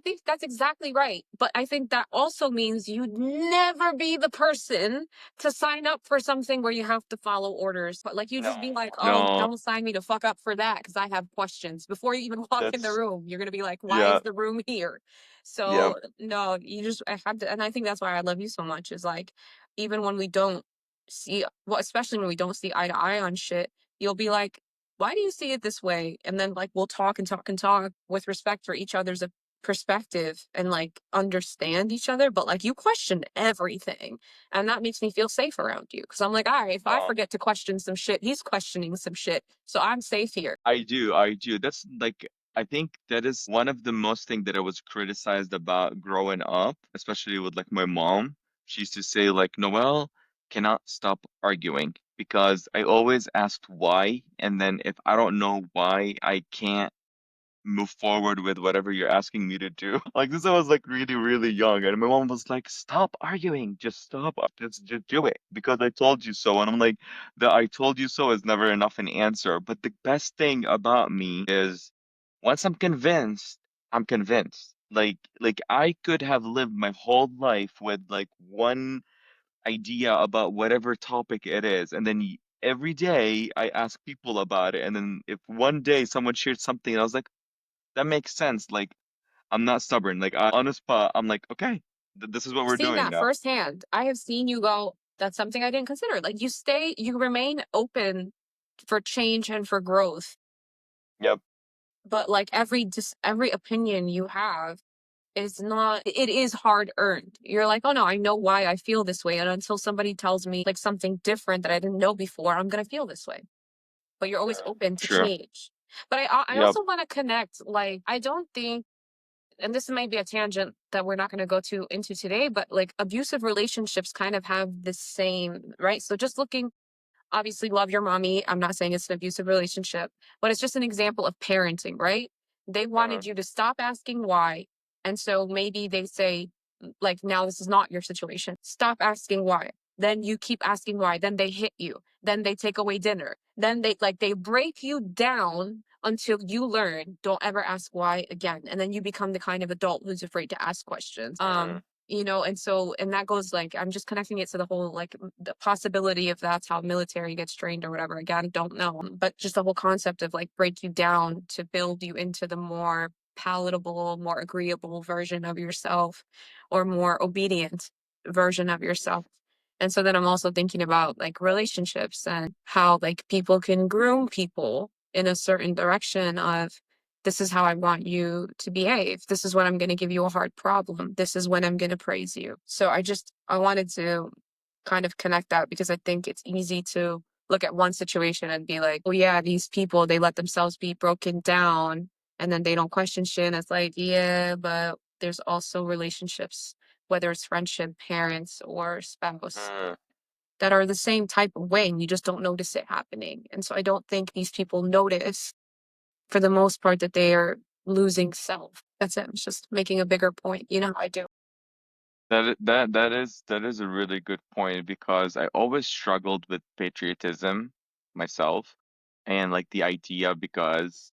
think that's exactly right. But I think that also means you'd never be the person to sign up for something where you have to follow orders. But like you no, just be like, oh, no, don't sign me to fuck up for that because I have questions. Before you even walk in the that's room, you're gonna be like, why yeah, is the room here? yeah. So no, you just I have to, and I think that's why I love you so much. Is like even when we don't see, well, especially when we don't see eye to eye on shit, you'll be like, why do you see it this way? And then like we'll talk and talk and talk with respect for each other's perspective and like understand each other, but like you question everything. And that makes me feel safe around you. Cause I'm like, all right, if I forget to question some shit, he's questioning some shit. So I'm safe here. I do. That's like, I think that is one of the most thing that I was criticized about growing up, especially with like my mom. She used to say like, Noel cannot stop arguing because I always asked why, and then if I don't know why, I can't move forward with whatever you're asking me to do. Like this, I was like really, really young, and my mom was like, "Stop arguing, just stop, just do it because I told you so." And I'm like, "The I told you so is never enough an answer." But the best thing about me is, once I'm convinced, I'm convinced. Like I could have lived my whole life with like one idea about whatever topic it is, and then every day I ask people about it, and then if one day someone shared something, and I was like, that makes sense. Like, I'm not stubborn. Like, on the spot, I'm like, okay, this is what I've we're seen doing that now. firsthand. I have seen you go, that's something I didn't consider. Like you remain open for change and for growth. Yep. But like every opinion you have is not, it is hard earned. You're like, oh no, I know why I feel this way. And until somebody tells me like something different that I didn't know before, I'm gonna feel this way. But you're always open to Sure. change. But I Yep. also want to connect, like, I don't think, and this may be a tangent that we're not going to go to into today, but like abusive relationships kind of have the same, right? So just looking, obviously love your mommy. I'm not saying it's an abusive relationship, but it's just an example of parenting, right? They Uh-huh. wanted you to stop asking why. And so maybe they say, like, now this is not your situation. Stop asking why. Then you keep asking why. Then they hit you. Then they take away dinner. Then they break you down until you learn, don't ever ask why again. And then you become the kind of adult who's afraid to ask questions. Uh-huh. You know, and so, and that goes like, I'm just connecting it to the whole like the possibility of that's how military gets trained or whatever. Again, don't know, but just the whole concept of like break you down to build you into the more palatable, more agreeable version of yourself, or more obedient version of yourself. And so then I'm also thinking about like relationships and how like people can groom people in a certain direction of, this is how I want you to behave. This is when I'm going to give you a hard problem. This is when I'm going to praise you. So I wanted to kind of connect that because I think it's easy to look at one situation and be like, oh yeah, these people, they let themselves be broken down and then they don't question shit. And it's like, yeah, but there's also relationships, whether it's friendship, parents, or spouse, Uh-huh. that are the same type of way. And you just don't notice it happening. And so I don't think these people notice for the most part that they are losing self. That's it. It's just making a bigger point. You know, I do. That is a really good point because I always struggled with patriotism myself and like the idea because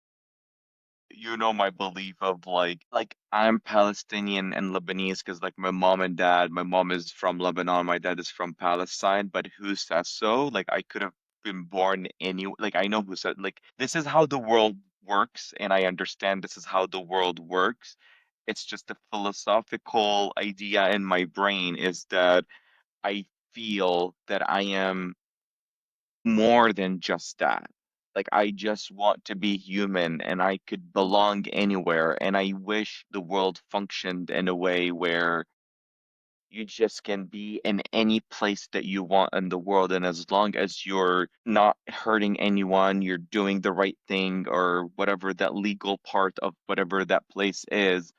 my belief of like I'm Palestinian and Lebanese because like my mom is from Lebanon, my dad is from Palestine, but who says so? Like I could have been born like I know who said like this is how the world works and I understand this is how the world works. It's just a philosophical idea in my brain is that I feel that I am more than just that. Like, I just want to be human and I could belong anywhere. And I wish the world functioned in a way where you just can be in any place that you want in the world. And as long as you're not hurting anyone, you're doing the right thing or whatever that legal part of whatever that place is,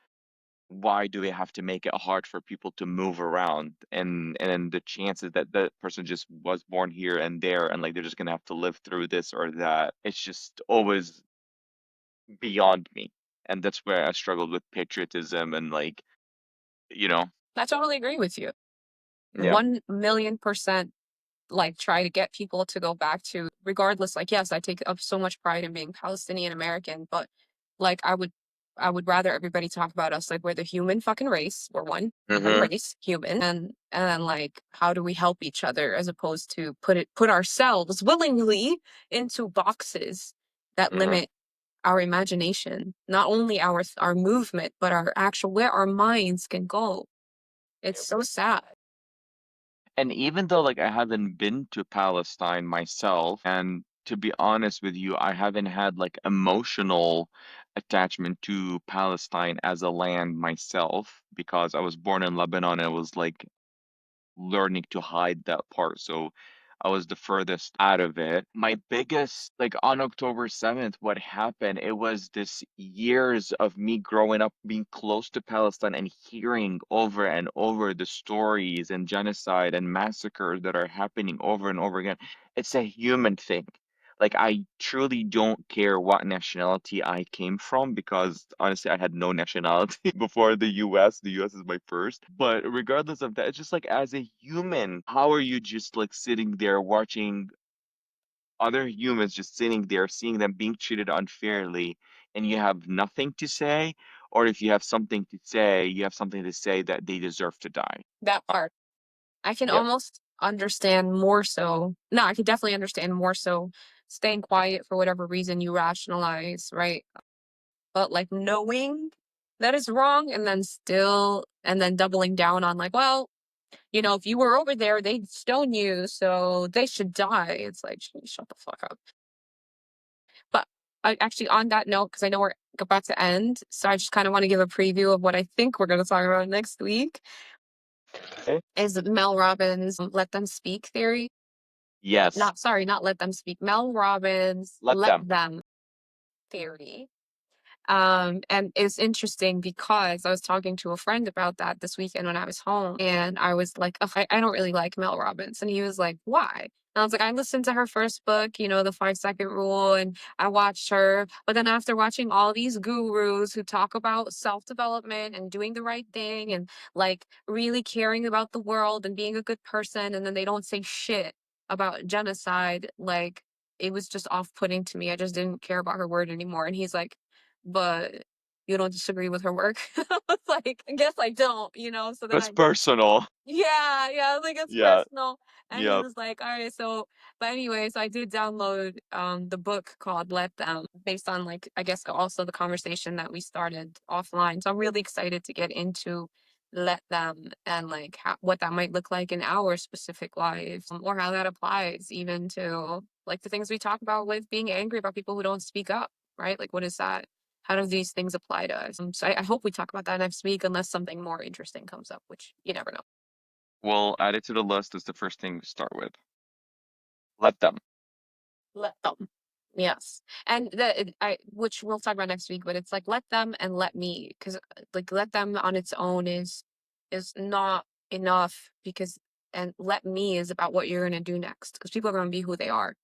why do we have to make it hard for people to move around and then the chances that that person just was born here and there and like they're just gonna have to live through this or that, it's just always beyond me, and that's where I struggled with patriotism and like you know I totally agree with you. yeah. 1,000,000% like try to get people to go back to, regardless, like, yes, I take up so much pride in being Palestinian American, but like I would rather everybody talk about us like we're the human fucking race. We're one Hmm. race, human, and then like how do we help each other as opposed to put ourselves willingly into boxes that Hmm. limit our imagination, not only our movement, but our actual where our minds can go. It's so sad. And even though like I haven't been to Palestine myself, and to be honest with you, I haven't had like emotional attachment to Palestine as a land myself because I was born in Lebanon and I was like learning to hide that part. So I was the furthest out of it. My biggest, like on October 7th, what happened, it was this years of me growing up being close to Palestine and hearing over and over the stories and genocide and massacres that are happening over and over again. It's a human thing. Like, I truly don't care what nationality I came from because honestly, I had no nationality before the US. The US is my first. But regardless of that, it's just like as a human, how are you just like sitting there watching other humans just sitting there, seeing them being treated unfairly, and you have nothing to say? Or if you have something to say, you have something to say that they deserve to die. That part. I can Yep. almost understand more so. No, I could definitely understand more so staying quiet for whatever reason you rationalize, right? But like knowing that is wrong and then still, and then doubling down on like, well, if you were over there, they'd stone you, so they should die. It's like, shut the fuck up. But I actually, on that note, because I know we're about to end, so I just kind of want to give a preview of what I think we're going to talk about next week Okay. is Mel Robbins' Let Them Speak theory. Yes. Not Let Them Speak. Mel Robbins' Let Let them. Them theory. And it's interesting because I was talking to a friend about that this weekend when I was home, and I was like, "Ugh, I don't really like Mel Robbins." And he was like, "Why?" And I was like, "I listened to her first book, the 5 Second Rule, and I watched her. But then after watching all these gurus who talk about self-development and doing the right thing and like really caring about the world and being a good person, and then they don't say shit about genocide, like it was just off-putting to me. I just didn't care about her word anymore." And he's like, "But you don't disagree with her work?" I was like, "I guess I don't, so then That's personal. yeah, I was like, it's Yeah. personal. And he Yep. was like, all right, so, but anyways, I did download the book called Let Them, based on like, I guess also the conversation that we started offline. So I'm really excited to get into Let Them and like what that might look like in our specific lives, or how that applies even to like the things we talk about with being angry about people who don't speak up, right? Like, what is that? How do these things apply to us? So I hope we talk about that next week, unless something more interesting comes up, which you never know. We'll add it to the list as the first thing we start with. Let them. Let them. Yes. And which we'll talk about next week, but it's like let them and let me, because like let them on its own is not enough, because and let me is about what you're gonna do next, because people are gonna be who they are.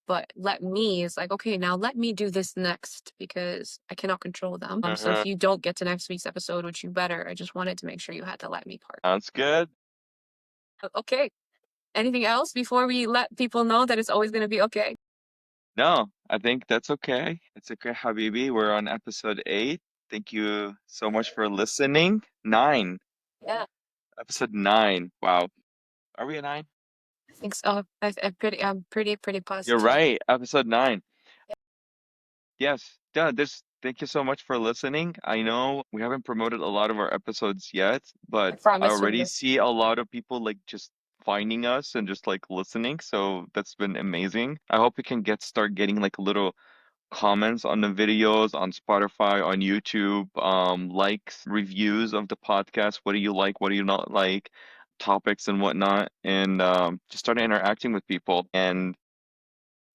But let me is like, okay, now let me do this next because I cannot control them. So if you don't get to next week's episode, which you better, I just wanted to make sure you had the let me part. Sounds good. Okay. Anything else before we let people know that it's always gonna be okay? No, I think that's okay. It's okay, Habibi. We're on episode 8. Thank you so much for listening. 9. Yeah. Episode 9. Wow. Are we at 9? I think so. I'm pretty You're positive. right. Episode 9. Yes. Yeah, thank you so much for listening. I know we haven't promoted a lot of our episodes yet, I but I promise we already will. see a lot of people like just finding us and just like listening. So that's been amazing. I hope we can start getting like little comments on the videos on Spotify, on YouTube, likes, reviews of the podcast. What do you like? What do you not like? Topics and whatnot, and just start interacting with people. And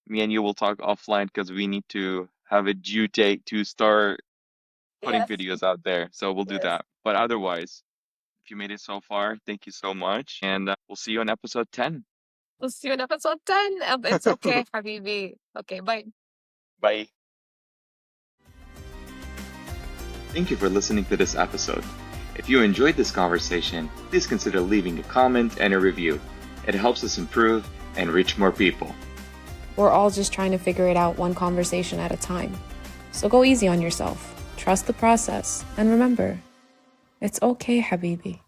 me and you will talk offline because we need to have a due date to start putting Yes. videos out there. So we'll do Yes. that. But otherwise, if you made it so far, thank you so much, and we'll see you on episode 10. We'll see you in episode 10. It's okay, Habibi. Okay, bye. Bye. Thank you for listening to this episode. If you enjoyed this conversation, please consider leaving a comment and a review. It helps us improve and reach more people. We're all just trying to figure it out one conversation at a time. So go easy on yourself, trust the process, and remember, it's okay, Habibi.